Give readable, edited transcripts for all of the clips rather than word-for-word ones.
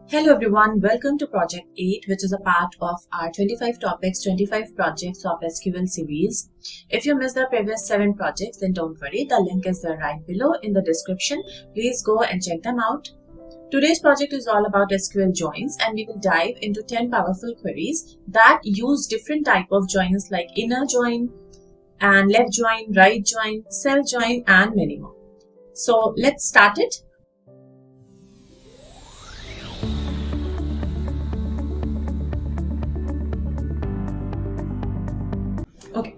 Hello everyone, welcome to Project 8, which is a part of our 25 topics, 25 projects of SQL series. If you missed the previous 7 projects, then don't worry, the link is there right below in the description. Please go and check them out. Today's project is all about SQL joins, and we will dive into 10 powerful queries that use different type of joins like inner join and left join, right join, cell join, and many more. So let's start it. Okay.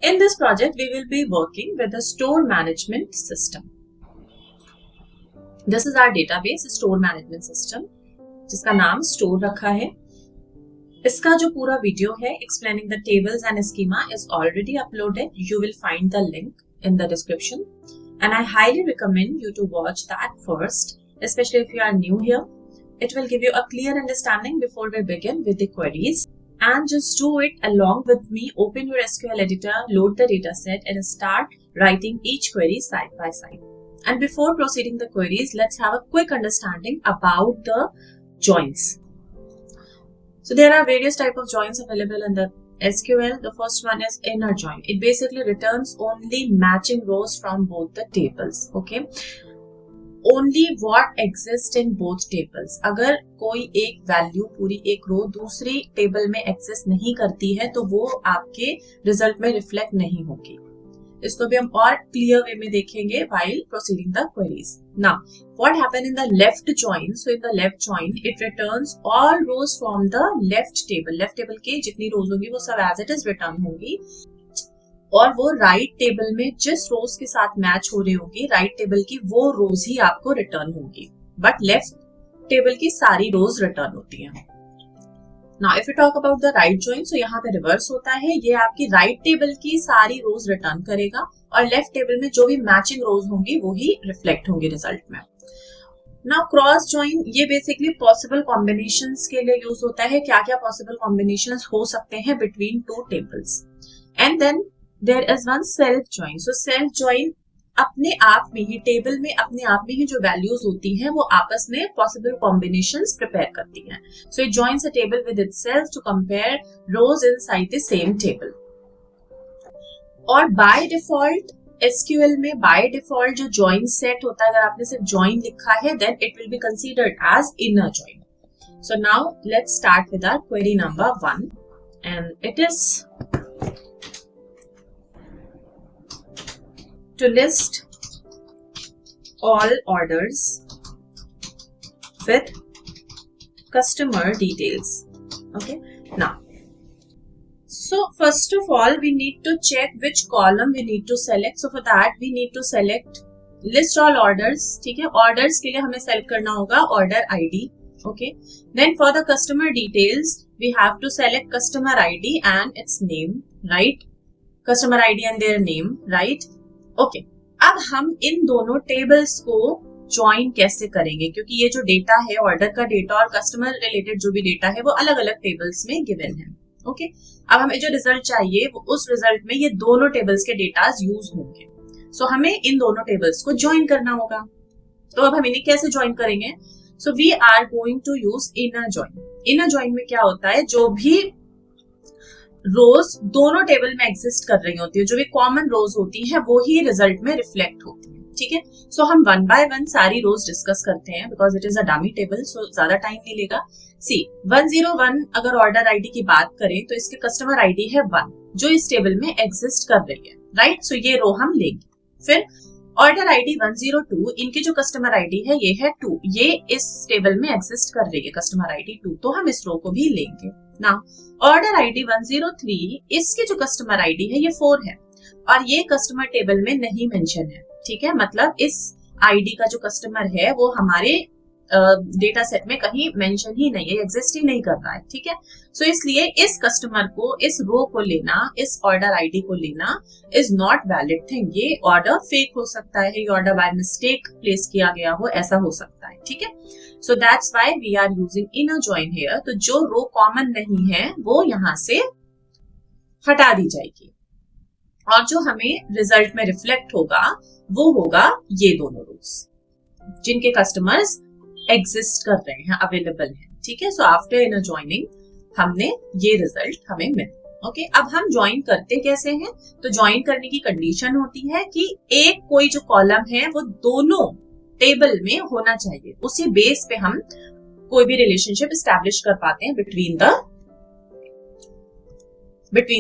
In this project, we will be working with the store management system. This is our database store management system, जिसका नाम store रखा है. इसका जो पूरा video है explaining the tables and schema is already uploaded. You will find the link in the description, and I highly recommend you to watch that first, especially if you are new here. It will give you a clear understanding before we begin with the queries. And just do it along with me. Open your SQL editor, load the dataset, and start writing each query side by side. And before proceeding the queries, let's have a quick understanding about the joins. So there are various types of joins available in the SQL. The first one is inner join. It basically returns only matching rows from both the tables. Okay. Only what exists in both tables. अगर कोई एक value पूरी एक रो दूसरी table में exist नहीं करती है तो वो आपके रिजल्ट में रिफ्लेक्ट नहीं होगी. इसको भी हम और क्लियर वे में देखेंगे while proceeding the queries. Now, what happened in the left join? So in the left join, it returns all rows from the left table. Left table के जितनी रोज होंगी वो सब as it is return होंगी. और वो राइट टेबल में जिस रोज के साथ मैच हो रही होगी राइट टेबल की वो रोज ही आपको रिटर्न होगी. बट लेफ्ट टेबल की सारी रोज रिटर्न होती हैं. Now if you talk about the right join, so यहाँ पे रिवर्स होता है. ये आपकी राइट टेबल की सारी रोज रिटर्न करेगा और लेफ्ट टेबल में जो भी मैचिंग रोज होंगी वो ही रिफ्लेक्ट होंगी रिजल्ट में. नाउ क्रॉस जॉइन, ये बेसिकली पॉसिबल कॉम्बिनेशंस के लिए यूज होता है. क्या क्या पॉसिबल कॉम्बिनेशंस हो सकते हैं between two tables. And then there is one self join. So self join अपने आप में ही टेबल में अपने आप में ही जो वैल्यूज होती हैं वो आपस में पॉसिबल कॉम्बिनेशंस प्रिपेयर करती हैं. So it joins a table with itself to compare rows inside the same table. और बाय डिफॉल्ट एसक्यूएल में बाय डिफॉल्ट जो जॉइन सेट होता है, अगर आपने सिर्फ जॉइन लिखा है then it will be considered as inner join. So now let's start with our query number 1 and it is to list all orders with customer details. Okay, now so first of all we need to check which column we need to select. So for that we need to select list all orders. ठीक है, orders के लिए हमें select करना होगा order ID. Okay, then for the customer details we have to select customer ID and its name, right? Customer ID and their name, right? Okay, अब हम इन दोनों टेबल्स को ज्वाइन कैसे करेंगे, क्योंकि ये जो डेटा है ऑर्डर का डेटा और कस्टमर रिलेटेड जो भी डेटा है वो अलग अलग टेबल्स में गिवन है. ओके, अब हमें जो रिजल्ट चाहिए वो उस रिजल्ट में ये दोनों टेबल्स के डेटाज यूज होंगे. सो हमें इन दोनों टेबल्स को ज्वाइन करना होगा. तो अब हम इन्हें कैसे ज्वाइन करेंगे? So we are going to use inner join. Inner join में क्या होता है, जो भी रोज दोनों टेबल में एग्जिस्ट कर रही होती है, जो भी कॉमन रोज होती है वो ही रिजल्ट में रिफ्लेक्ट होती है. ठीक है, सो हम वन बाय वन सारी रोज डिस्कस करते हैं because it is a dummy table, so ज्यादा टाइम नहीं लेगा. सी 101 अगर ऑर्डर आईडी की बात करें तो इसके कस्टमर आईडी है 1 जो इस टेबल में एग्जिस्ट कर रही है, राइट? सो ये रो हम लेंगे. फिर ऑर्डर आईडी 102, इनकी जो कस्टमर आईडी है ये है 2, ये इस टेबल में एग्जिस्ट कर रही है कस्टमर आईडी 2, तो हम इस रो को भी लेंगे. नाउ ऑर्डर आईडी 103, इसकी जो कस्टमर आईडी है ये 4 है और ये कस्टमर टेबल में नहीं मेंशन है. ठीक है, मतलब इस आईडी का जो कस्टमर है वो हमारे डेटा सेट में कहीं मेंशन ही नहीं है, एग्जिस्ट ही नहीं कर रहा है. ठीक है, सो इसलिए इस कस्टमर को, इस रो को लेना, इस ऑर्डर आईडी को लेना इज नॉट वैलिड थिंग. ये ऑर्डर फेक हो सकता है, ये ऑर्डर बाय मिस्टेक प्लेस किया गया हो, ऐसा हो सकता है. ठीक है, so that's why we are using inner join here. तो जो रो कॉमन नहीं है वो यहां से हटा दी जाएगी और जो हमें रिजल्ट में रिफ्लेक्ट होगा वो होगा ये दोनों रोज. जिनके कस्टमर्स एग्जिस्ट कर रहे हैं, अवेलेबल हैं, ठीक है। सो आफ्टर इन ज्वाइनिंग हमने ये रिजल्ट हमें मिला। ओके, अब हम ज्वाइन करते कैसे हैं? तो ज्वाइन करने की कंडीशन होती है कि एक कोई जो कॉलम है वो दोनों टेबल में होना चाहिए, उसी बेस पे हम कोई भी रिलेशनशिप एस्टैब्लिश कर पाते हैं बिटवीन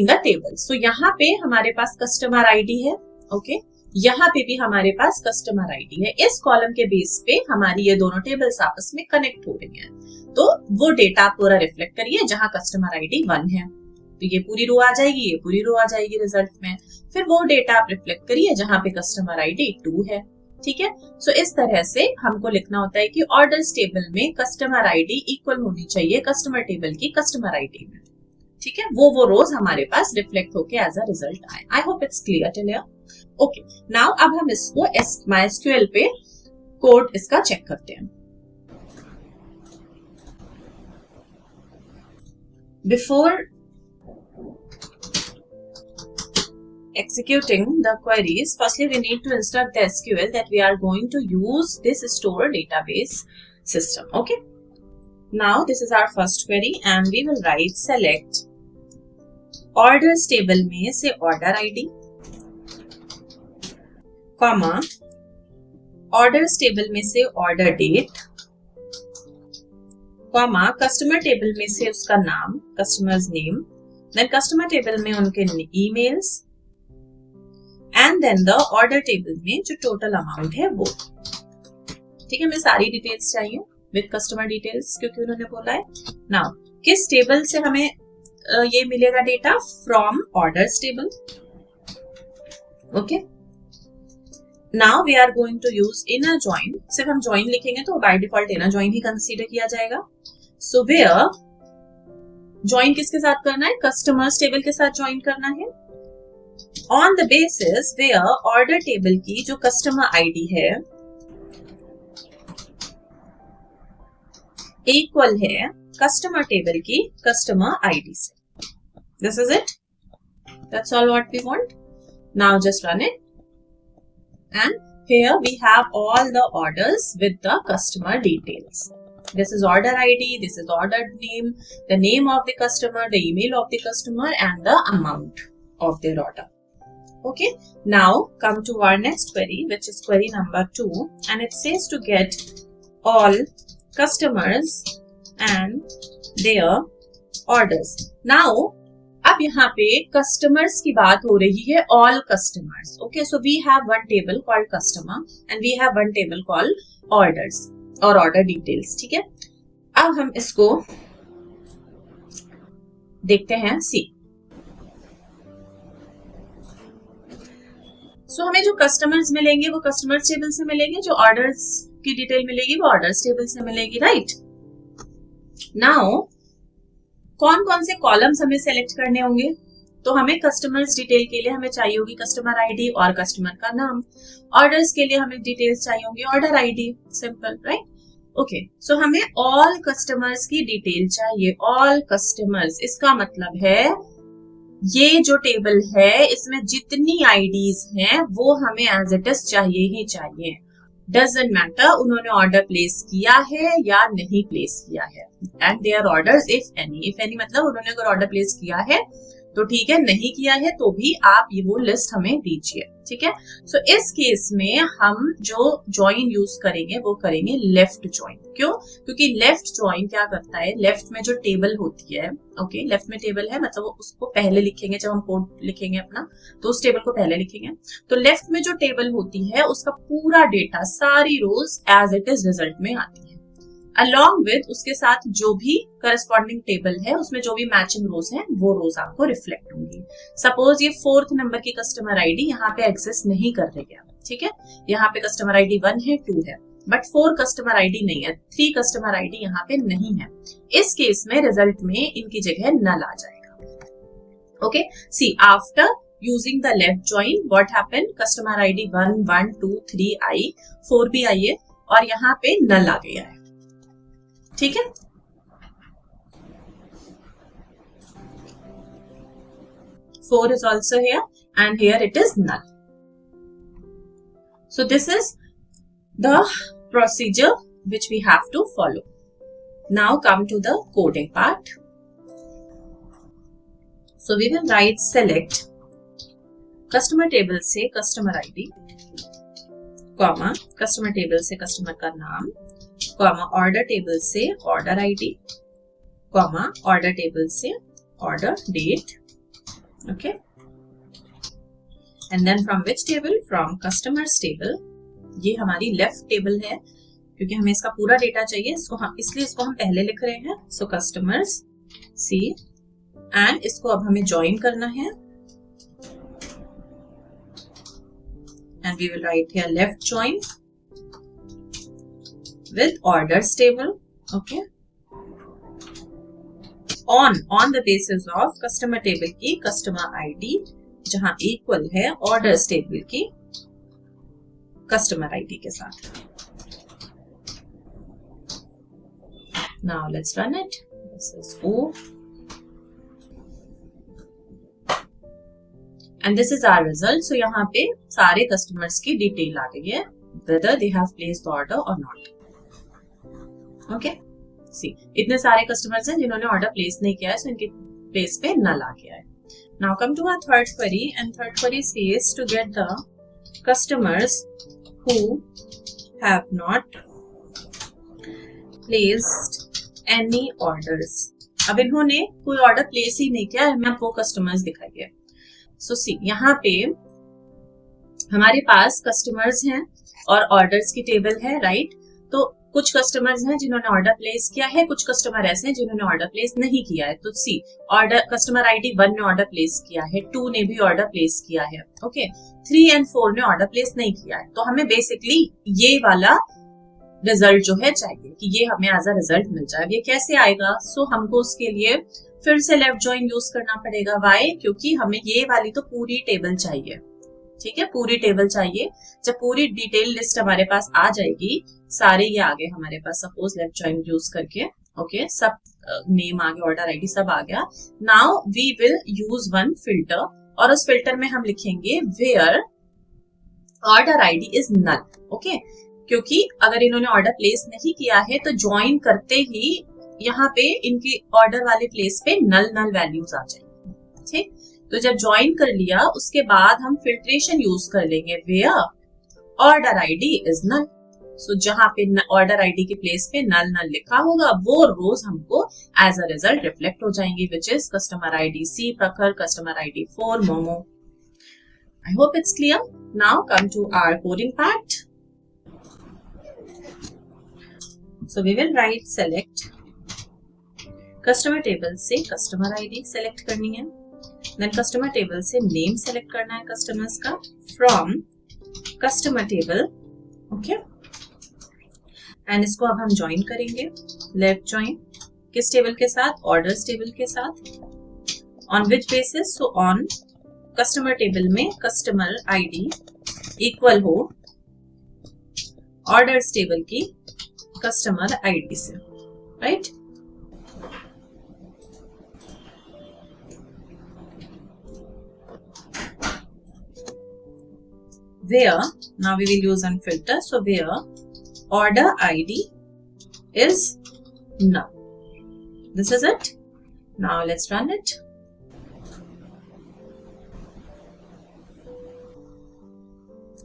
द टेबल्स। तो यहाँ पे हमारे पास कस्टमर आईडी है, ओके, यहाँ पे भी हमारे पास कस्टमर आईडी है। इस कॉलम के बेस पे हमारी ये दोनों टेबल्स आपस में कनेक्ट हो रही हैं। तो वो डेटा आप पूरा रिफ्लेक्ट करिए जहां कस्टमर आईडी 1 है, तो ये पूरी रो आ जाएगी, ये पूरी रो आ जाएगी रिजल्ट में। फिर वो डेटा आप रिफ्लेक्ट करिए जहां पे कस्टमर आईडी 2 है, ठीक है। सो इस तरह से हमको लिखना होता है कि ऑर्डर्स टेबल में कस्टमर आईडी इक्वल होनी चाहिए कस्टमर टेबल की कस्टमर आईडी में, ठीक है। वो रोज हमारे पास रिफ्लेक्ट होके एज अ रिजल्ट आए। आई hope it's clear till here. Okay, now अब हम इसको MySQL पे कोड इसका चेक करते हैं। Before executing the queries, firstly we need to instruct the SQL that we are going to use this store database system. Okay, now this is our first query and we will write select orders table में से order ID, comma orders table में से order date, comma customer table में से उसका नाम, customer's name, then customer table में उनके emails, and then the order table में जो टोटल अमाउंट है वो, ठीक है। हमें सारी डिटेल्स चाहिए विद कस्टमर डिटेल्स क्योंकि उन्होंने बोला है। नाउ किस टेबल से हमें ये मिलेगा data? From orders table. Okay, now we are going to use inner join. सिर्फ हम ज्वाइन लिखेंगे तो बाय डिफॉल्ट इनर ज्वाइन ही कंसीडर किया जाएगा। सो वेयर ज्वाइन किसके साथ करना है? कस्टमर्स टेबल के साथ ज्वाइन करना है on the basis where order table की जो customer ID है equal है customer table की customer ID से। This is it. That's all what we want. Now just run it. And here we have all the orders with the customer details. This is order ID, this is order name, the name of the customer, the email of the customer and the amount of their order. Okay, now come to our next query, which is query number 2, and it says to get all customers and their orders. Now, अब यहाँ पे customers की बात हो रही है, all customers. Okay, so we have one table called customer and we have one table called orders और order details, ठीक है। अब हम इसको देखते हैं। सी सो हमें जो कस्टमर्स मिलेंगे वो कस्टमर्स टेबल से मिलेंगे, जो ऑर्डर्स की डिटेल मिलेगी वो ऑर्डर्स टेबल से मिलेगी, राइट। नाउ कौन कौन से कॉलम्स हमें सेलेक्ट करने होंगे? तो हमें कस्टमर्स डिटेल के लिए हमें चाहिए होगी कस्टमर आईडी और कस्टमर का नाम। ऑर्डर्स के लिए हमें डिटेल्स चाहिए होंगी order ID, simple, right. Okay, so हमें ऑल कस्टमर्स की डिटेल चाहिए, ऑल कस्टमर्स। इसका मतलब है ये जो टेबल है इसमें जितनी आईडीज हैं वो हमें एज इट इज चाहिए ही चाहिए। डजंट मैटर उन्होंने ऑर्डर प्लेस किया है या नहीं प्लेस किया है, and there orders if any मतलब उन्होंने अगर ऑर्डर प्लेस किया है तो ठीक है, नहीं किया है तो भी आप ये वो लिस्ट हमें दीजिए, ठीक है। सो इस केस में हम जो ज्वाइन यूज करेंगे वो करेंगे लेफ्ट ज्वाइन। क्यों? क्योंकि लेफ्ट ज्वाइन क्या करता है, लेफ्ट में जो टेबल होती है, ओके, लेफ्ट में टेबल है मतलब उसको पहले लिखेंगे, जब हम कोड लिखेंगे अपना तो उस टेबल को पहले लिखेंगे। तो लेफ्ट में जो टेबल होती है उसका पूरा डेटा, सारी रोज एज इट इज रिजल्ट में आती है, अलॉन्ग विद उसके साथ जो भी करस्पॉन्डिंग टेबल है उसमें जो भी मैचिंग रोज हैं वो रोज आपको रिफ्लेक्ट होंगी। सपोज ये 4th नंबर की कस्टमर आईडी यहाँ पे एग्जिस्ट नहीं कर रही है, ठीक है। यहाँ पे कस्टमर आईडी 1 है, 2 है, बट 4 कस्टमर आईडी नहीं है, 3 कस्टमर आईडी यहाँ पे नहीं है। इस केस में रिजल्ट में इनकी जगह नल आ जाएगा। Okay, see after using the left join what happened, customer ID 1, 1, 2, 3 आई, 4 भी आई है और यहाँ पे नल आ गया है, ठीक है। Four is also here and here it is null. So this is the procedure which we have to follow. Now come to the coding part. So we will write select customer table से customer ID, comma customer table से customer का नाम, comma order table से order ID, comma order table से order date. Okay. And then from which table? From customers table. ये हमारी left table है क्योंकि हमें इसका पूरा डेटा चाहिए, इसलिए इसको हम पहले लिख रहे हैं. सो कस्टमर्स सी, एंड इसको अब हमें ज्वाइन करना है. And we will write here left join with orders table. Okay, on the basis of customer table की कस्टमर आईडी जहां इक्वल है ऑर्डर्स टेबल की कस्टमर आईडी के साथ. Now let's run it. This is O. And this is our result. So यहाँ पे सारे customers की डिटेल आ गई है, whether they have placed the order or not. Okay. See, इतने सारे customers हैं जिन्होंने order place नहीं किया है, so इनके place पे null आ गया है. Now come to our third query, and third query says to get the customers who have not placed any orders. अब इन्होंने कोई ऑर्डर प्लेस ही नहीं किया, हमें वो कस्टमर्स दिखाइए. सो सी, यहाँ पे हमारे पास कस्टमर्स हैं और ऑर्डर्स की टेबल है, राइट. तो कुछ कस्टमर्स हैं जिन्होंने ऑर्डर प्लेस किया है, कुछ कस्टमर ऐसे हैं जिन्होंने ऑर्डर प्लेस नहीं किया है. तो सी, ऑर्डर कस्टमर आईडी 1 ने ऑर्डर प्लेस किया है, 2 ने भी ऑर्डर प्लेस किया है. ओके, 3 and 4 ने ऑर्डर प्लेस नहीं किया है. तो हमें बेसिकली ये वाला रिजल्ट जो है चाहिए कि ये हमें एज अ रिजल्ट मिल जाए. ये कैसे आएगा? सो हमको उसके लिए फिर से लेफ्ट जॉइन यूज करना पड़ेगा. वाई? क्योंकि हमें ये वाली तो पूरी टेबल चाहिए. ठीक है, पूरी टेबल चाहिए. जब पूरी डिटेल लिस्ट हमारे पास आ जाएगी, सारे ये आ गए हमारे पास, सपोज लेफ्ट जॉइन यूज करके. ओके, सब नेम आ गया, ऑर्डर आईडी सब आ गया. Now we will use one filter, और उस फिल्टर में हम लिखेंगे where order ID is null. Okay, क्योंकि अगर इन्होंने ऑर्डर प्लेस नहीं किया है तो ज्वाइन करते ही यहाँ पे इनकी ऑर्डर वाले प्लेस पे नल वैल्यूज आ जाएंगे. ठीक, तो जब ज्वाइन कर लिया उसके बाद हम फिल्ट्रेशन यूज कर लेंगे where order ID is null. So जहां पे ऑर्डर आईडी के प्लेस पे नल लिखा होगा वो रोज हमको एज अ रिजल्ट रिफ्लेक्ट हो जाएंगी, which is customer ID C Prakhar, customer ID 4 Momo. I hope it's clear. Now come to our coding part. So we will write select customer table से customer ID select करनी है, then customer table से name select करना है customers का from customer table. Okay, and इसको अब हम join करेंगे. left join किस table के साथ? orders table के साथ. on which basis? so on customer table में customer ID equal हो orders table की कस्टमर आईडी से, right. Where now we will use one filter. So where order ID is null. This is it. Now let's run it.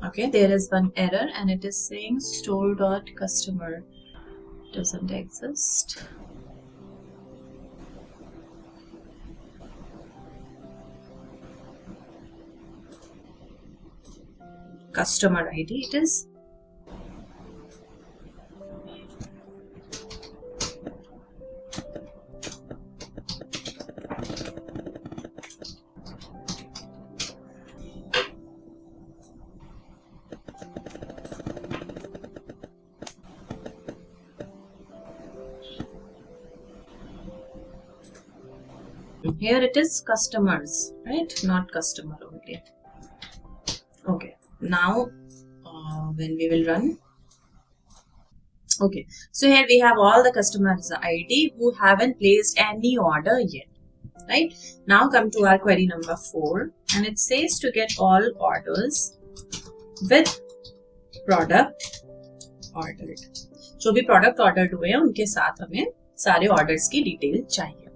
Okay, there is one error and it is saying store.customer doesn't exist. Customer ID it is. Here it is customers, right? Not customer only. Okay, now when we will run. Okay, so here we have all the customers ID who haven't placed any order yet, right? Now come to our query number 4, and it says to get all orders with product ordered, जो भी product ordered हुए हैं उनके साथ हमें सारे orders की detail चाहिए।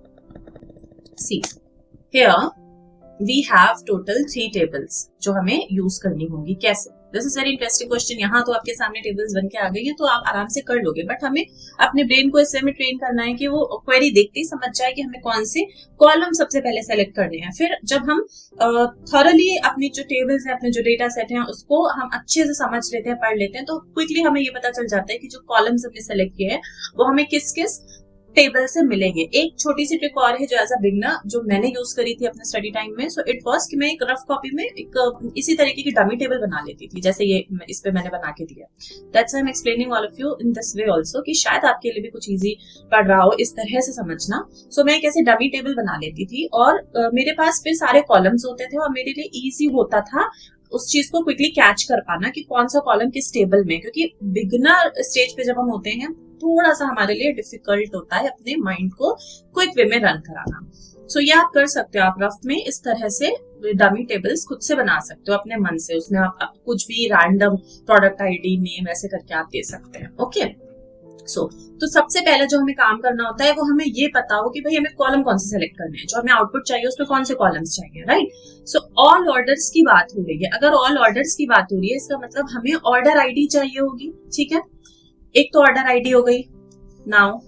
See here we have total 3 tables जो हमें यूज करनी होंगी। कैसे? This is very interesting question. यहाँ तो आपके सामने टेबल्स बन के आ गई है तो आप आराम से कर लोगे, बट हमें अपने ब्रेन को इससे में ट्रेन करना है कि वो क्वेरी देखते ही समझ जाए कि हमें कौन से कॉलम सबसे पहले सेलेक्ट करने हैं। फिर जब हम थॉरली अपनी जो टेबल्स है, अपने जो डेटा सेट है, उसको हम अच्छे से समझ लेते हैं, पढ़ लेते हैं, तो क्विकली हमें ये पता चल जाता है कि जो कॉलम्स हमने सेलेक्ट किए हैं वो हमें किस किस टेबल से मिलेंगे। एक छोटी सी ट्रिक और है जो एज अ बिगनर जो मैंने यूज करी थी अपने स्टडी टाइम में। सो इट वाज कि मैं एक रफ कॉपी में एक इसी तरीके की डमी टेबल बना लेती थी, जैसे ये इस पे मैंने बना के दिया। That's why I am explaining all of you in this way also, कि शायद आपके लिए भी कुछ इजी पड़ रहा हो इस तरह से समझना। सो मैं एक ऐसे डमी टेबल बना लेती थी और मेरे पास फिर सारे कॉलम्स होते थे और मेरे लिए इजी होता था उस चीज को क्विकली कैच कर पाना कि कौन सा कॉलम किस टेबल में, क्योंकि बिगनर स्टेज पे जब हम होते हैं थोड़ा सा हमारे लिए डिफिकल्ट होता है अपने माइंड को क्विक वे में रन कराना। सो ये आप कर सकते हो, आप रफ में इस तरह से डमी टेबल्स खुद से बना सकते हो अपने मन से। उसमें आप कुछ भी रैंडम प्रोडक्ट आईडी नेम ऐसे करके आप दे सकते हैं। ओके तो सबसे पहले जो हमें काम करना होता है वो हमें ये पता हो कि भाई हमें कॉलम कौन से सेलेक्ट करने हैं, जो हमें आउटपुट चाहिए उसमें कौन से कॉलम्स चाहिए, राइट। सो ऑल ऑर्डर्स की बात हो रही है। अगर ऑल ऑर्डर्स की बात हो रही है इसका मतलब हमें ऑर्डर आईडी चाहिए होगी, ठीक है। एक तो ऑर्डर आईडी हो गई। नाउ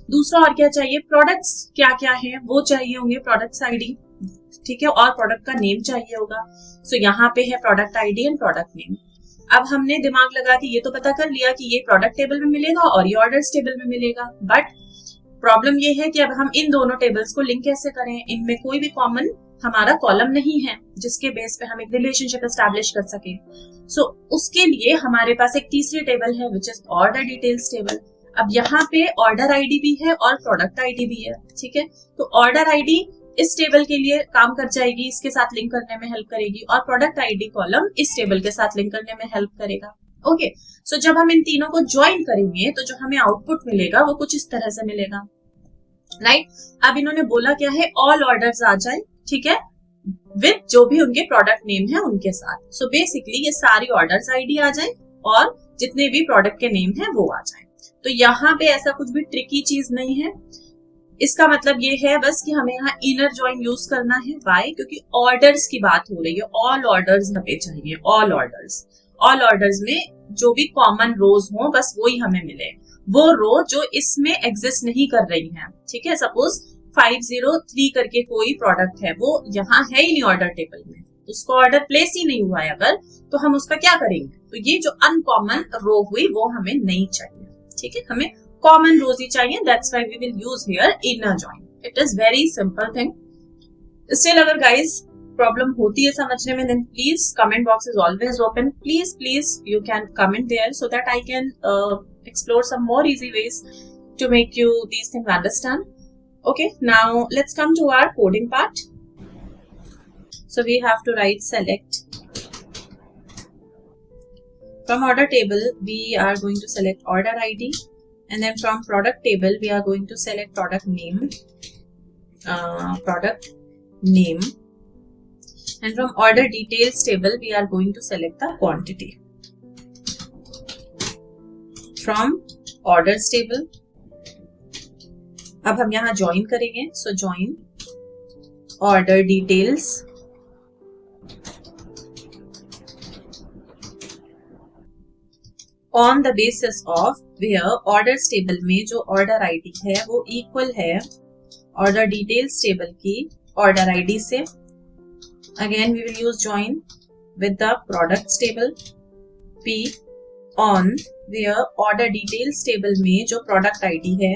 दूसरा और क्या चाहिए, प्रोडक्ट्स क्या क्या है वो चाहिए होंगे, प्रोडक्ट्स आईडी, ठीक है, और प्रोडक्ट का नेम चाहिए होगा। सो यहाँ पे है product ID and product name. अब हमने दिमाग लगा के ये तो पता कर लिया कि ये प्रोडक्ट टेबल में मिलेगा और ये ऑर्डर्स टेबल में मिलेगा, बट प्रॉब्लम ये है कि अब हम इन दोनों टेबल्स को लिंक कैसे करें। इनमें कोई भी कॉमन हमारा कॉलम नहीं है जिसके बेस पे हम एक रिलेशनशिप एस्टैब्लिश कर सके। सो उसके लिए हमारे पास एक तीसरी टेबल है which is order details table. अब यहाँ पे ऑर्डर आईडी भी है और प्रोडक्ट आईडी भी है, ठीक है। तो ऑर्डर आईडी इस टेबल के लिए काम कर जाएगी, इसके साथ लिंक करने में हेल्प करेगी, और प्रोडक्ट आईडी कॉलम इस टेबल के साथ लिंक करने में हेल्प करेगा। ओके सो जब हम इन तीनों को ज्वाइन करेंगे तो जो हमें आउटपुट मिलेगा वो कुछ इस तरह से मिलेगा, राइट। अब इन्होंने बोला क्या है, ऑल ऑर्डर्स आ जाए, ठीक है, विद जो भी उनके प्रोडक्ट नेम है उनके साथ। सो बेसिकली ये सारी ऑर्डर्स आईडी आ जाए और जितने भी प्रोडक्ट के नेम है वो आ जाए। तो यहाँ पे ऐसा कुछ भी ट्रिकी चीज नहीं है। इसका मतलब ये है बस कि हमें यहाँ इनर ज्वाइन यूज करना है। व्हाई? क्योंकि ऑर्डर्स की बात हो रही है, ऑल ऑर्डर्स हमें चाहिए। ऑल ऑर्डर्स में जो भी कॉमन रोज हो बस वो ही हमें मिले, वो रो जो इसमें एग्जिस्ट नहीं कर रही है, ठीक है। सपोज 503 करके कोई प्रोडक्ट है, वो यहाँ है ही नहीं ऑर्डर टेबल में, उसको ऑर्डर प्लेस ही नहीं हुआ है अगर, तो हम उसका क्या करेंगे। तो ये जो अनकॉमन रो हुई वो हमें नहीं चाहिए, ठीक है, हमें कॉमन रोज ही चाहिए। That's why we will use here inner join. It is very simple thing. Still अगर गाइज प्रॉब्लम होती है समझने में, then please comment box is always open. Please you can comment there so that I can explore some more easy ways to make you these things understand. Okay, now let's come to our coding part. So we have to write select. From order table we are going to select order ID, and then from product table we are going to select product name, and from order details table we are going to select the quantity. From orders table अब हम यहाँ join करेंगे। So join order details on the basis of where orders table में जो order ID है वो equal है order details table की ऑर्डर आईडी से। Again we will use join with the products table p on where order details table में जो product ID है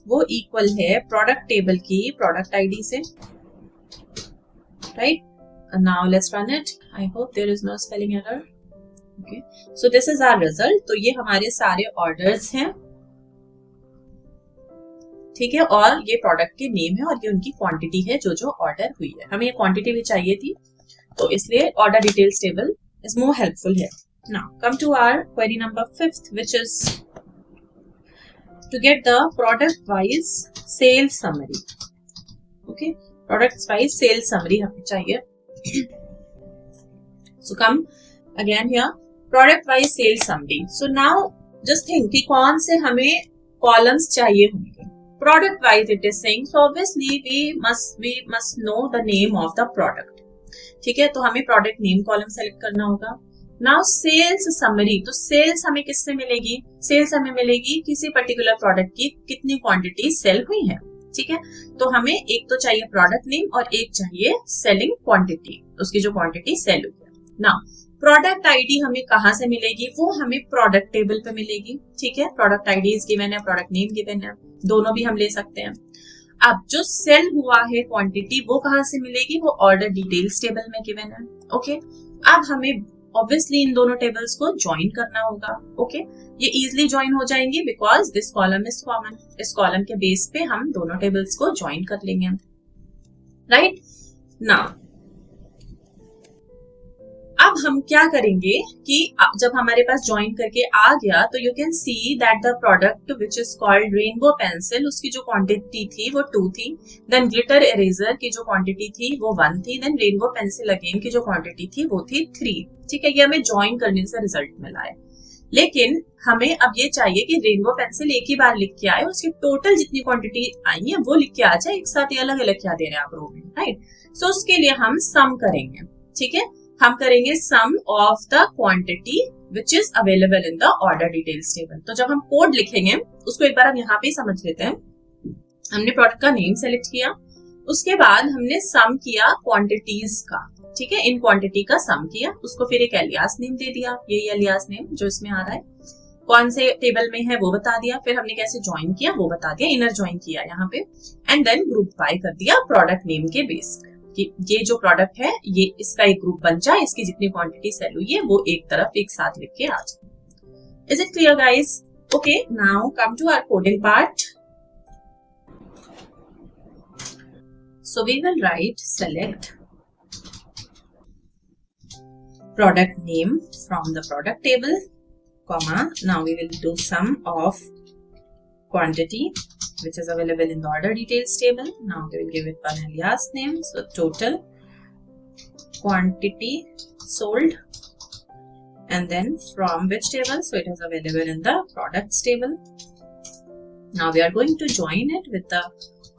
वो इक्वल है प्रोडक्ट टेबल की प्रोडक्ट आईडी से, right. Now let's run it. I hope there is no spelling error. Okay so this is our result. तो ये हमारे सारे ऑर्डर्स हैं, ठीक है, और ये प्रोडक्ट के नेम है और ये उनकी क्वांटिटी है जो जो ऑर्डर हुई है। हमें ये क्वांटिटी भी चाहिए थी तो इसलिए order details table is more helpful है। Now come to our query number 5th, which is to get the product wise sales summary. Okay, product wise sales summary हमें चाहिए। So come again here, product wise sales summary. So now just think कि कौन से हमें columns चाहिए होंगे. Product wise it is saying, so obviously we must know the name of the product. ठीक है, तो हमें प्रोडक्ट नेम कॉलम सेलेक्ट करना होगा. नाउ सेल्स समरी, तो सेल्स हमें किससे मिलेगी? सेल्स हमें मिलेगी किसी पर्टिकुलर प्रोडक्ट की कितनी क्वांटिटी सेल हुई है. ठीक है, तो हमें एक तो चाहिए प्रोडक्ट नेम और एक चाहिए सेलिंग क्वांटिटी, उसकी जो क्वांटिटी सेल हुई है. नाउ प्रोडक्ट आईडी हमें कहां से मिलेगी? वो हमें प्रोडक्ट टेबल पे मिलेगी. ठीक है, प्रोडक्ट आईडी इज गिवन है, प्रोडक्ट नेम गिवन है, दोनों भी हम ले सकते हैं. अब जो सेल हुआ है क्वांटिटी वो कहां से मिलेगी? वो ऑर्डर डिटेल्स टेबल में गिवन है. ओके, अब हमें ऑब्वियसली इन दोनों टेबल्स को ज्वाइन करना होगा. ओके, ये इजिली ज्वाइन हो जाएंगे because this column is common. इस कॉलम के बेस पे हम दोनों टेबल्स को ज्वाइन कर लेंगे. राइट, नाउ अब हम क्या करेंगे कि जब हमारे पास ज्वाइन करके आ गया तो you can see that the product which is called rainbow pencil, उसकी जो क्वांटिटी थी वो 2 थी. देन ग्लिटर इरेजर की जो क्वांटिटी थी वो 1 थी. देन रेनबो पेंसिल अगेन की जो क्वांटिटी थी वो थी 3. ठीक है, ये हमें ज्वाइन करने से रिजल्ट मिला है. लेकिन हमें अब ये चाहिए कि रेनबो पेंसिल एक ही बार लिख के आए, उसकी टोटल जितनी क्वांटिटी आई है वो लिख के आ जाए एक साथ. ये अलग अलग क्या दे रहे हैं आप रो में, राइट? सो उसके लिए हम सम करेंगे. ठीक है, हम करेंगे sum of the quantity which is available in the order details table. तो जब हम कोड लिखेंगे उसको एक बार हम यहाँ पे ही समझ लेते हैं. हमने प्रोडक्ट का नेम सेलेक्ट किया, उसके बाद हमने सम किया क्वांटिटीज का. ठीक है, इन क्वांटिटी का सम किया, उसको फिर एक एलियास नेम दे दिया. यही एलियास नेम जो इसमें आ रहा है, कौन से टेबल में है वो बता दिया. फिर हमने कैसे ज्वाइन किया वो बता दिया, इनर ज्वाइन किया यहाँ पे. एंड देन ग्रुप बाय कर दिया प्रोडक्ट नेम के बेस पे कि ये जो प्रोडक्ट है ये इसका एक ग्रुप बन जाए, इसकी जितनी क्वांटिटी सेल हुई है वो एक तरफ एक साथ लिख के आ जाए. Is it clear guys? Okay, now come to our coding part. So we will write select product name from the product table, comma, now we will do sum of quantity which is available in the order details table. Now we will give it one alias name, so total quantity sold, and then from which table? So it is available in the products table. Now we are going to join it with the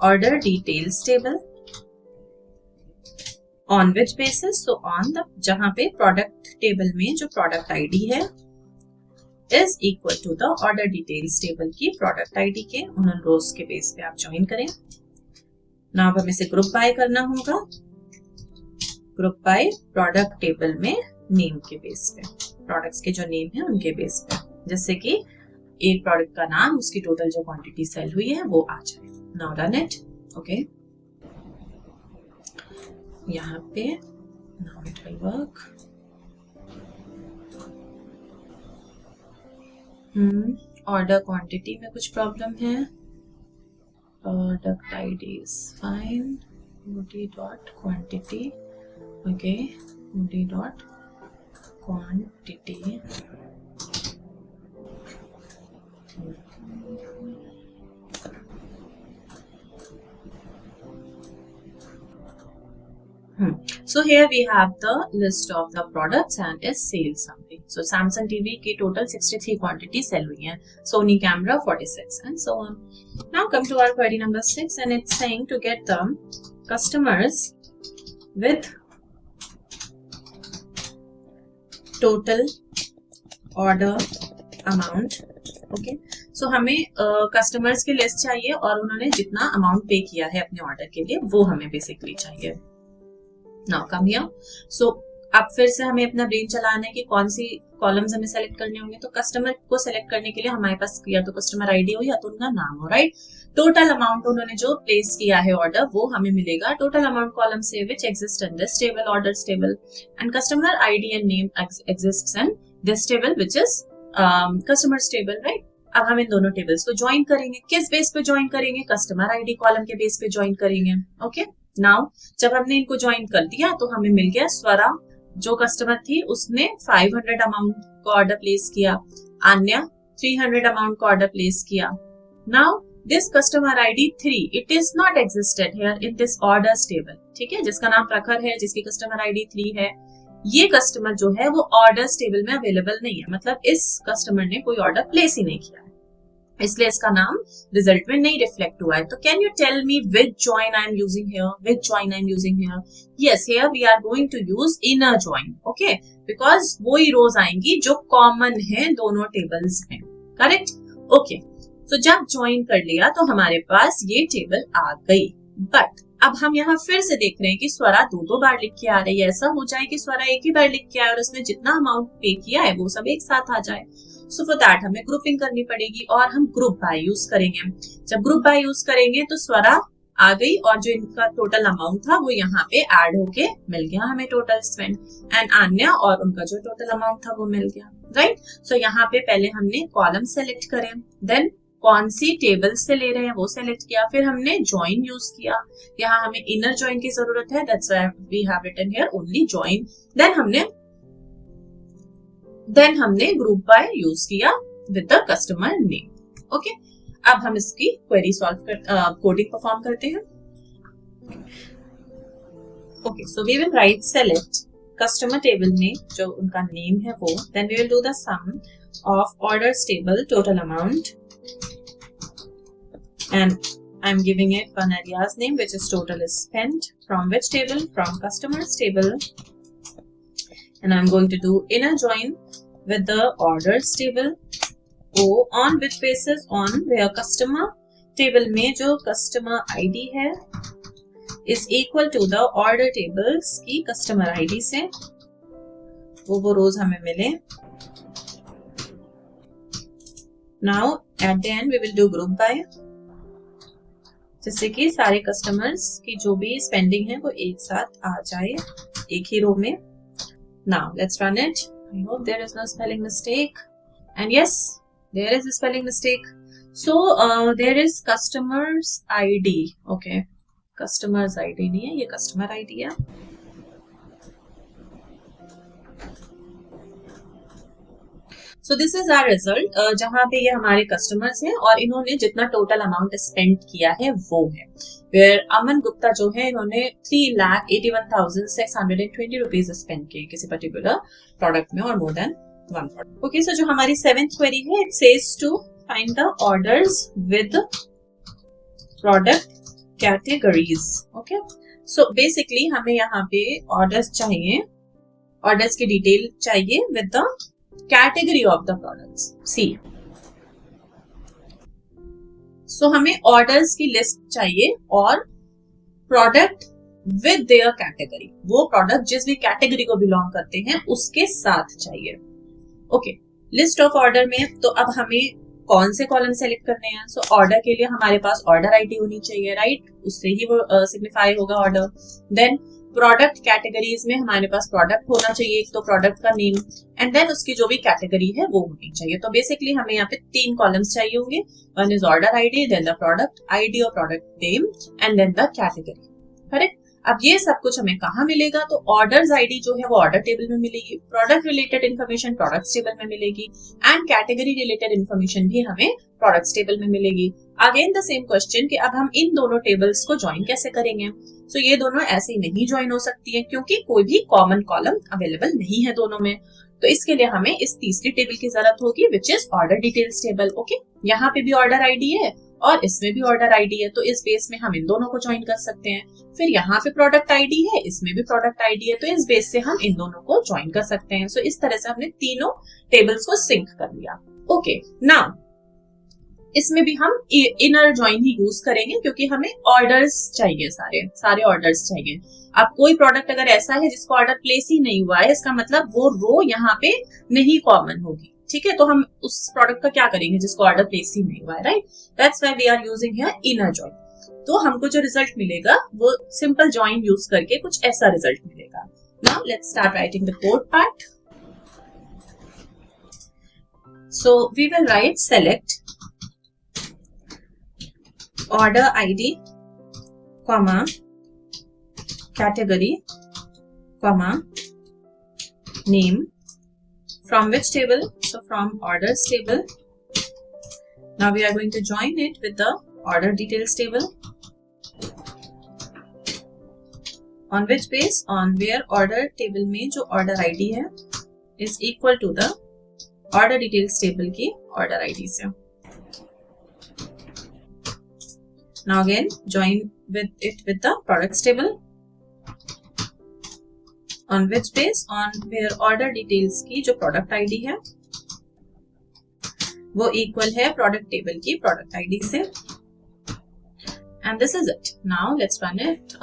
order details table. On which basis? So on the जहां पे product table में जो product ID है is equal to the order details table की product ID के, उन रोज के base पे आप ज्वाइन करें. नाउ अब हमें से ग्रुप बाय करना होगा. ग्रुप बाय प्रोडक्ट टेबल में नेम के बेस पे, प्रोडक्ट्स के जो नेम है उनके बेस पे, जैसे कि एक प्रोडक्ट का नाम, उसकी टोटल जो क्वांटिटी सेल हुई है वो आ जाए. Now run it. ओके, यहाँ पे now it will work. Order quantity में कुछ प्रॉब्लम है. Product ID is fine. UD dot quantity. Okay, UD dot quantity. So here we have the list of the products and its sales summary. So Samsung TV की total 63 quantity sell हुई है, Sony camera 46 and so on. Now come to our query number 6 and it's saying to get the customers with total order amount. Okay, so हमें customers की list चाहिए और उन्होंने जितना amount पे किया है अपने ऑर्डर के लिए वो हमें बेसिकली चाहिए. Now come here. सो अब फिर से हमें अपना ब्रेन चलाना है कि कौन सी कॉलम्स हमें सेलेक्ट करने होंगे. तो कस्टमर को सेलेक्ट करने के लिए हमारे पास या तो कस्टमर आईडी हो या तो उनका नाम हो, राइट? टोटल अमाउंट उन्होंने जो प्लेस किया है ऑर्डर वो हमें मिलेगा टोटल अमाउंट कॉलम से which exist in this table, orders table, and customer ID and name exists in this table which is customers table, right? अब हम इन दोनों टेबल्स को ज्वाइन करेंगे. किस बेस पे ज्वाइन करेंगे? कस्टमर आईडी कॉलम के बेस पे ज्वाइन करेंगे. ओके, नाउ जब हमने इनको ज्वाइन कर दिया तो हमें मिल गया स्वरा, जो कस्टमर थी उसने 500 अमाउंट का ऑर्डर प्लेस किया, अन्य 300 अमाउंट का ऑर्डर प्लेस किया. Now this customer ID 3 it is not existed here in this orders table. ठीक है, जिसका नाम प्रखर है, जिसकी कस्टमर आईडी 3 है, ये कस्टमर जो है वो ऑर्डर्स टेबल में अवेलेबल नहीं है, मतलब इस कस्टमर ने कोई ऑर्डर प्लेस ही नहीं किया है, इसलिए इसका नाम रिजल्ट में नहीं रिफ्लेक्ट हुआ है। तो can you tell me which join I am using here, which join I am using here? Yes, here we are going to use inner join, okay, because वो ही रोज आएंगी जो कॉमन है दोनों टेबल्स में, करेक्ट? ओके, सो जब join कर लिया तो हमारे पास ये टेबल आ गई, बट अब हम यहाँ फिर से देख रहे हैं कि स्वरा दो बार लिख के आ रही है। ऐसा हो जाए कि स्वरा एक ही बार लिख के आए और उसने जितना अमाउंट पे किया है वो सब एक साथ आ जाए। सो फॉर दैट हमें ग्रुपिंग करनी पड़ेगी और हम ग्रुप बाय यूज करेंगे। जब ग्रुप बाय यूज करेंगे तो स्वरा आ गई और जो इनका टोटल अमाउंट था वो यहाँ पे ऐड होके मिल गया हमें टोटल स्पेंड, एंड आन्या और उनका जो टोटल अमाउंट था वो मिल गया, राइट? सो यहाँ पे पहले हमने कॉलम सेलेक्ट करे, देन कौन सी टेबल से ले रहे हैं वो सेलेक्ट किया, फिर हमने ज्वाइन यूज किया। यहाँ हमें इनर ज्वाइन की जरूरत है, that's why we have written here only join. Then हमने ग्रुप बाय यूज किया with the customer name, okay. अब हम इसकी क्वेरी सॉल्व कर कोडिंग परफॉर्म करते हैं। Okay, so we will write select customer table में जो उनका नेम है वो, then we will do the sum of orders table total amount, and I'm giving it one area's name which is total is spent, from which table, from customers table, and I'm going to do inner join with the orders table. On which basis? On where customer table में जो customer ID है is equal to the order tables की customer ID से वो रोज हमें मिले। Now at the end we will do group by, जिससे कि सारे कस्टमर्स की जो भी स्पेंडिंग है वो एक साथ आ जाए एक ही रो में। Now let's run it. I hope there is no spelling mistake, and yes there is a spelling mistake. So there is customers ID, okay, customers ID नहीं है, ये कस्टमर आईडी है। So this is our result, जहां पे ये हमारे customers हैं और इन्होंने जितना टोटल अमाउंट स्पेंड किया है वो है। वेयर अमन गुप्ता जो है इन्होंने 3,81,620 रुपीज स्पेंड किए किसी पर्टिकुलर प्रोडक्ट में और more than one product. Okay, so जो हमारी 7th क्वेरी है, it says to find the orders with product categories. Okay, so basically हमें यहाँ पे ऑर्डर्स चाहिए, ऑर्डर्स की डिटेल चाहिए with the category of the products. See, so हमें ऑर्डर्स की लिस्ट चाहिए और प्रोडक्ट विद देयर कैटेगरी, वो प्रोडक्ट जिस भी कैटेगरी को बिलोंग करते हैं उसके साथ चाहिए। ओके, लिस्ट ऑफ ऑर्डर में तो अब हमें कौन से कॉलम सेलेक्ट करने हैं? सो ऑर्डर के लिए हमारे पास ऑर्डर आईडी होनी चाहिए, राइट? उससे ही वो सिग्निफाई होगा ऑर्डर। देन प्रोडक्ट कैटेगरीज में हमारे पास प्रोडक्ट होना चाहिए, एक तो प्रोडक्ट का नेम, एंड देन उसकी जो भी कैटेगरी है वो होनी चाहिए। तो बेसिकली हमें यहाँ पे 3 कॉलम्स चाहिए होंगे, one is order ID, then the product ID और product name, and then the category, correct? अब ये सब कुछ हमें कहाँ मिलेगा? तो ऑर्डर्स आईडी जो है वो ऑर्डर टेबल में मिलेगी, product related information products table में मिलेगी, एंड कैटेगरी रिलेटेड इन्फॉर्मेशन भी हमें प्रोडक्ट्स टेबल में मिलेगी। अगेन द सेम क्वेश्चन कि अब हम इन दोनों टेबल्स को ज्वाइन कैसे करेंगे? सो ये दोनों ऐसे ही नहीं ज्वाइन हो सकती है क्योंकि कोई भी कॉमन कॉलम अवेलेबल नहीं है दोनों में। तो इसके लिए हमें इस तीसरी टेबल की जरूरत होगी which is order details table. Okay, यहाँ पे भी ऑर्डर आईडी है और इसमें भी ऑर्डर आईडी है, तो इस बेस में हम इन दोनों को ज्वाइन कर सकते हैं। फिर यहाँ पे प्रोडक्ट आईडी है, इसमें भी प्रोडक्ट आईडी है, तो इस बेस से हम इन दोनों को ज्वाइन कर सकते हैं। सो इस तरह से हमने तीनों टेबल्स को सिंक कर लिया। ओके, नाउ इसमें भी हम इनर ज्वाइन ही यूज करेंगे क्योंकि हमें ऑर्डर्स चाहिए, सारे ऑर्डर्स चाहिए। अब कोई प्रोडक्ट अगर ऐसा है जिसको ऑर्डर प्लेस ही नहीं हुआ है, इसका मतलब वो रो यहाँ पे नहीं कॉमन होगी, ठीक है? तो हम उस प्रोडक्ट का क्या करेंगे जिसको ऑर्डर प्लेस ही नहीं हुआ है, right? That's why we are using here inner join. तो हमको जो रिजल्ट मिलेगा वो सिंपल ज्वाइन यूज करके कुछ ऐसा रिजल्ट मिलेगा। Now let's start writing the code part. So we will write select order ID, comma, category, comma, name, from which table? So from orders table. Now we are going to join it with the order details table. on which base, on where order table में जो order ID है is equal to the order details table की order ID से. Now again join with it with the products table. On which base, on where order details की जो product ID है वो equal है product table की product ID से. And this is it. Now let's run it.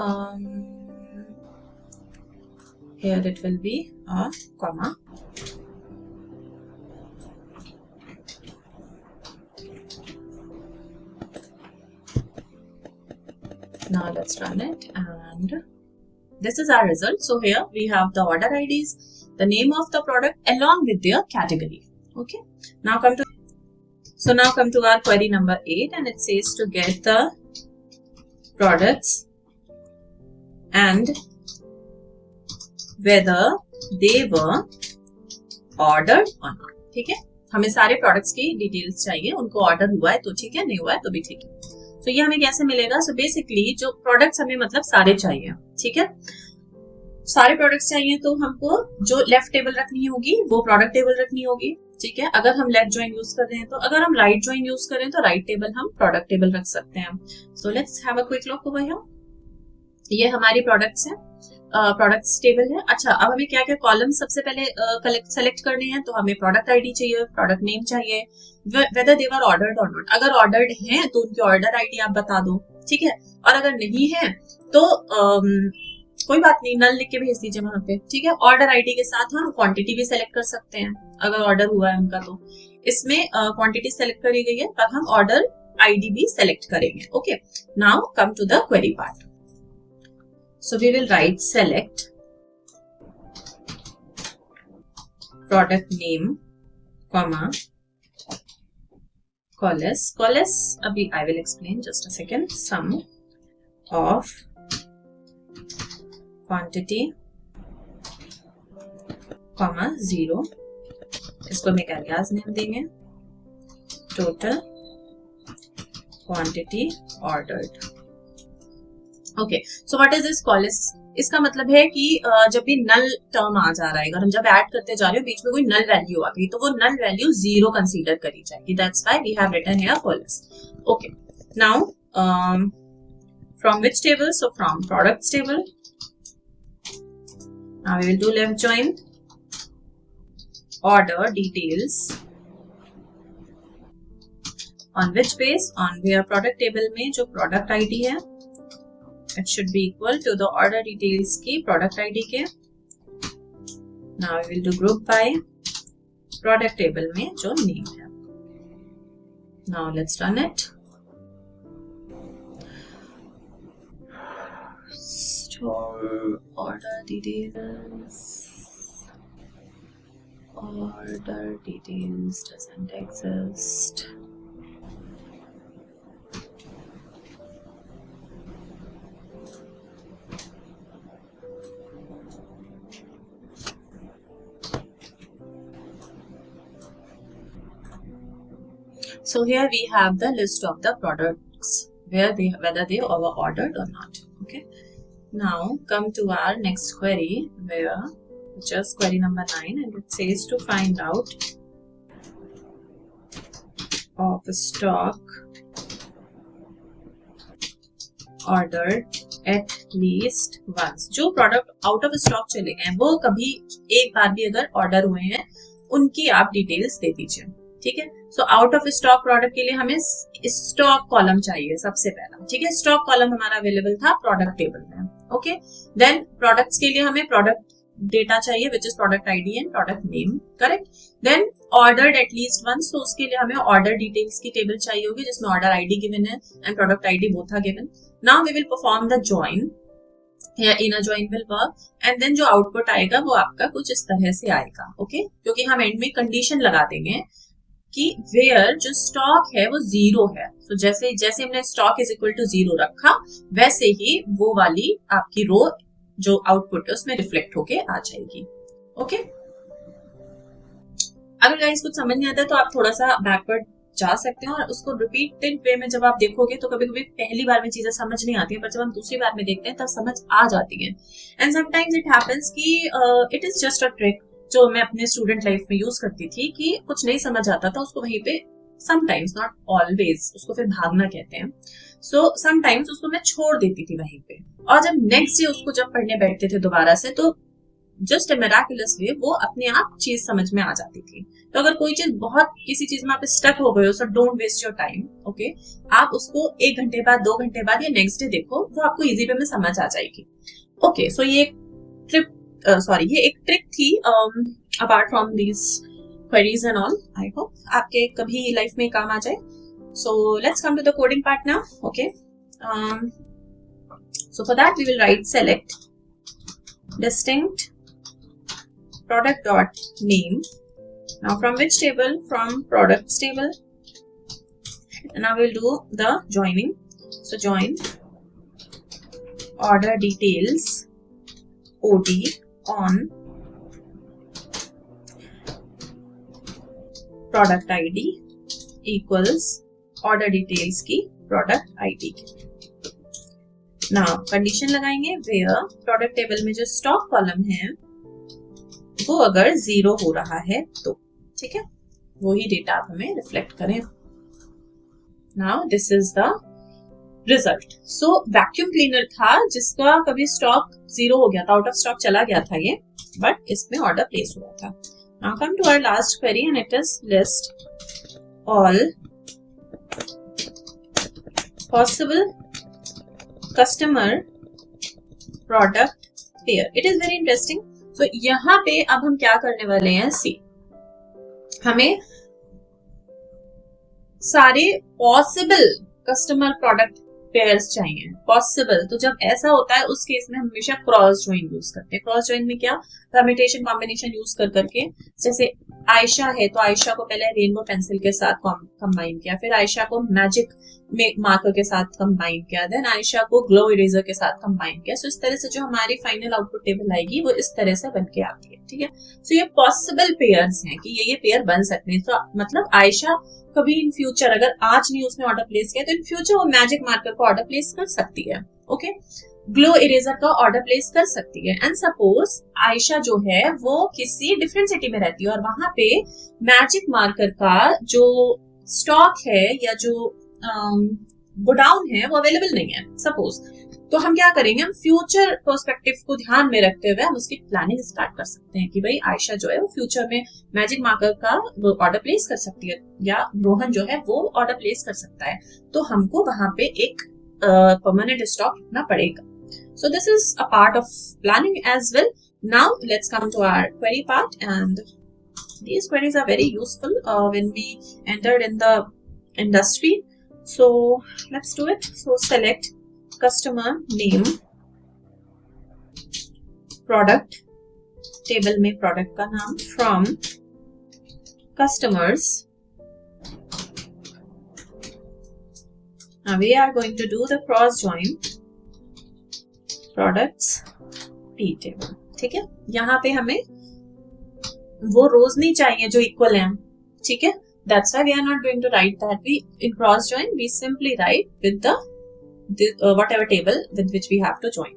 Here it will be a comma. Now let's run it, and this is our result. So here we have the order IDs, the name of the product along with their category. Okay. Now come to our query number 8, and it says to get the products and whether they were ordered or not. ठीक है, हमें सारे products की details चाहिए, उनको order हुआ है तो ठीक है, नहीं हुआ है तो भी ठीक है. तो ये हमें कैसे मिलेगा? सो बेसिकली जो प्रोडक्ट्स हमें मतलब सारे चाहिए, ठीक है, सारे प्रोडक्ट्स चाहिए तो हमको जो लेफ्ट टेबल रखनी होगी वो प्रोडक्ट टेबल रखनी होगी, ठीक है. अगर हम लेफ्ट ज्वाइन यूज कर रहे हैं तो, अगर हम राइट ज्वाइन यूज करें तो राइट टेबल हम प्रोडक्ट टेबल रख सकते हैं. So let's have a quick look over here. ये हमारी प्रोडक्ट्स है, प्रोडक्ट्स टेबल है. अच्छा, अब हमें क्या क्या कॉलम सबसे पहले सेलेक्ट करने हैं. तो हमें प्रोडक्ट आईडी चाहिए, प्रोडक्ट नेम चाहिए, वेदर दे वर ऑर्डर्ड और नॉट. अगर ऑर्डर्ड हैं तो उनकी ऑर्डर आईडी आप बता दो, ठीक है. और अगर नहीं है तो कोई बात नहीं, नल लिख के भेज दीजिए वहां पे, ठीक है. ऑर्डर आईडी के साथ हम क्वांटिटी भी सेलेक्ट कर सकते हैं अगर ऑर्डर हुआ है उनका. तो इसमें क्वांटिटी सेलेक्ट करी गई है पर हम ऑर्डर आईडी भी सेलेक्ट करेंगे. Okay, now come to the query part. So we will write select product name, comma, coles abhi I will explain, just a second. Sum of quantity, comma 0, इसको हम एक alias name देंगे, total quantity ordered. Okay, so what is this Qualis? इसका मतलब है कि जब भी नल टर्म आ जा रहा है, अगर हम जब ऐड करते जा रहे हो बीच में कोई नल वैल्यू आ गई तो वो नल वैल्यू 0 कंसीडर करी जाएगी. That's why we have written here coalesce. Okay, now from which table? So from products table. Now we will do left join order details on which base, on where product table में जो product ID है it should be equal to the order details की product ID के. Now we will do group by product table में जो name है. Now let's run it. Store order details. Order details doesn't exist. So here we have the list of the products whether they were ordered or not. Okay. Now come to our next query, which is query number 9, and it says to find out of stock ordered at least once. जो product out of stock चले गए वो कभी एक बार भी अगर order हुए हैं उनकी आप डिटेल्स दे दीजिए, ठीक है. So out of stock product के लिए हमें स्टॉक कॉलम चाहिए सबसे पहला, ठीक है. स्टॉक कॉलम हमारा अवेलेबल था प्रोडक्ट टेबल में. ओके, देन प्रोडक्ट्स के लिए हमें प्रोडक्ट डेटा चाहिए which is product ID and product name, correct. Then ordered at least once, तो उसके लिए हमें ऑर्डर डिटेल्स की टेबल चाहिए होगी जिसमें ऑर्डर आईडी गिवन है and product ID both are given. Now we will perform the join. Inner join will work and then जो आउटपुट आएगा वो आपका कुछ इस तरह से आएगा. ओके, क्योंकि हम एंड में कंडीशन लगा देंगे कि वेयर जो स्टॉक है वो 0 है. तो जैसे जैसे हमने स्टॉक इज इक्वल टू 0 रखा वैसे ही वो वाली आपकी रो जो आउटपुट है उसमें रिफ्लेक्ट होके आ जाएगी. ओके, अगर गाइस कुछ समझ नहीं आता तो आप थोड़ा सा बैकवर्ड जा सकते हैं और उसको रिपीटेड वे में जब आप देखोगे तो कभी कभी पहली बार में चीजें समझ नहीं आती है, पर जब हम दूसरी बार में देखते हैं तब समझ आ जाती है. एंड समटाइम्स इट हैपेंस कि it is just a trick जो मैं अपने स्टूडेंट लाइफ में यूज करती थी कि कुछ नहीं समझ आता था उसको वहीं पे, समटाइम्स नॉट ऑलवेज, उसको फिर भागना कहते हैं. सो समटाइम्स उसको मैं छोड़ देती थी वहीं पे, और जब नेक्स्ट डे उसको जब पढ़ने बैठते थे दोबारा से तो जस्ट मिराकुलस वे वो अपने आप चीज समझ में आ जाती थी. तो अगर कोई चीज बहुत किसी चीज में आप स्टक हो गए हो, so don't waste your time. Okay, आप उसको 1 घंटे बाद, 2 घंटे बाद या नेक्स्ट डे देखो, वो आपको इजी वे में समझ आ जाएगी. ओके, सो ये एक ट्रिक थी apart from these queries and all. I hope आपके कभी लाइफ में काम आ जाए. So let's come to the coding part now. Okay, so for that we will write select distinct product dot name. Now from which table? From products table. And now we'll do the joining. So join order details OD on product ID equals order details की product ID की. Now condition लगाएंगे where product table में जो stock column है वो अगर 0 हो रहा है तो, ठीक है, वो ही डेटा आप हमें रिफ्लेक्ट करें. Now this is the result. So vacuum cleaner था जिसका कभी स्टॉक 0 हो गया था, आउट ऑफ स्टॉक चला गया था ये, बट इसमें ऑर्डर प्लेस हुआ था. Now come to our last query and it is list all possible customer product pair. It is very interesting. So यहाँ पे अब हम क्या करने वाले हैं, सी, हमें सारे पॉसिबल कस्टमर प्रोडक्ट पेयर्स चाहिए. पॉसिबल, तो जब ऐसा होता है उस केस में हमेशा क्रॉस ज्वाइन यूज करते हैं. क्रॉस ज्वाइन में क्या, परम्यूटेशन कॉम्बिनेशन यूज कर करके, जैसे आयशा है तो आयशा को पहले रेनबो पेंसिल के साथ कंबाइन किया, फिर आयशा को मैजिक में मार्कर के साथ कंबाइन किया, देन आयशा को ग्लो इरेजर के साथ कंबाइन किया. सो इस तरह से जो हमारी फाइनल आउटपुट टेबल आएगी वो इस तरह से बन के आती है. ठीक है, सो ये पॉसिबल पेयर्स हैं कि ये पेयर बन सकते हैं. तो मतलब आयशा कभी इन फ्यूचर अगर आज नहीं उसने ऑर्डर प्लेस किया तो इन फ्यूचर वो मैजिक मार्कर को ऑर्डर प्लेस कर सकती है. ओके, ग्लो इरेजर का ऑर्डर प्लेस कर सकती है. एंड सपोज आयशा जो है वो किसी डिफरेंट सिटी में रहती है और वहां पे मैजिक मार्कर का जो स्टॉक है या जो गोडाउन है वो अवेलेबल नहीं है सपोज. तो हम क्या करेंगे, हम फ्यूचर पर्सपेक्टिव को ध्यान में रखते हुए हम उसकी प्लानिंग स्टार्ट कर सकते हैं कि भाई आयशा जो है वो फ्यूचर में मैजिक मार्कर का ऑर्डर प्लेस कर सकती है या रोहन जो है वो ऑर्डर प्लेस कर सकता है. तो हमको वहां पे एक परमानेंट स्टॉक रखना पड़ेगा. So this is a part of planning as well. Now let's come to our query part, and these queries are very useful when we entered in the industry. So let's do it. So select customer name, product table में product का नाम, from customers. Now we are going to do the cross join products P table. ठीक है, यहाँ पे हमें वो रोज नहीं चाहिए जो इक्वल हैं. ठीक है, that's why we are not going to write that. We in cross join we simply write with the whatever table with which we have to join.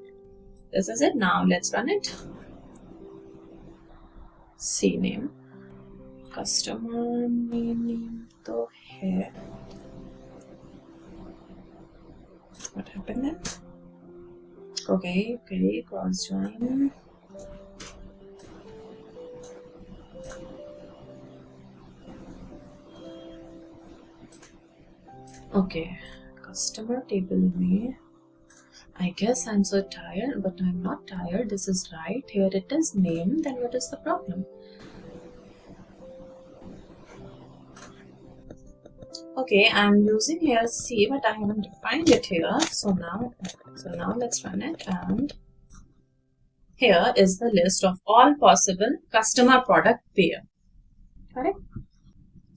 This is it. Now let's run it. C name, customer name तो है. What happened then? Okay, cross join. Okay, customer table में I guess I'm so tired, but I'm not tired. This is right. Here it is name. Then what is the problem? Okay, I'm using here C, but I haven't defined it here. So now let's run it, and here is the list of all possible customer product pair. Correct?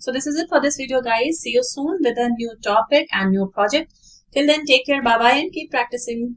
So this is it for this video, guys. See you soon with a new topic and new project. Till then, take care, bye bye, and keep practicing.